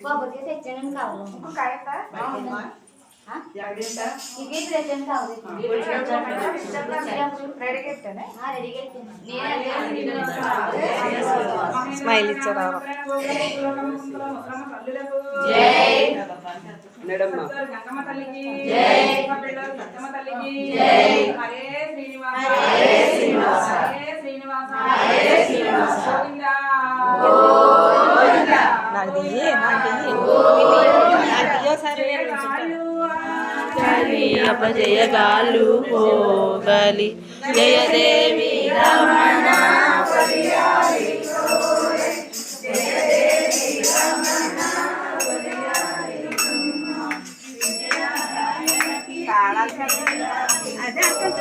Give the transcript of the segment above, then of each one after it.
కొబ్బరికాయ తెచ్చాను కావాలి స్మైల్ ఇచ్చారా గంగమ్మ తల్లికి సత్తమ్మ తల్లికి హరే శ్రీనివాస హరే శ్రీనివాస హరే శ్రీనివాస హరే శ్రీనివాస గోవిందా గోవిందా నాకు దియ్యి అపజయగాలు పోగలి జయదేవి రమణ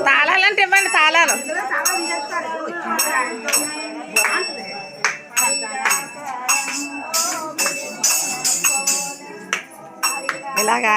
తాళాలంటే ఇవ్వండి తాళాలు ఇలాగా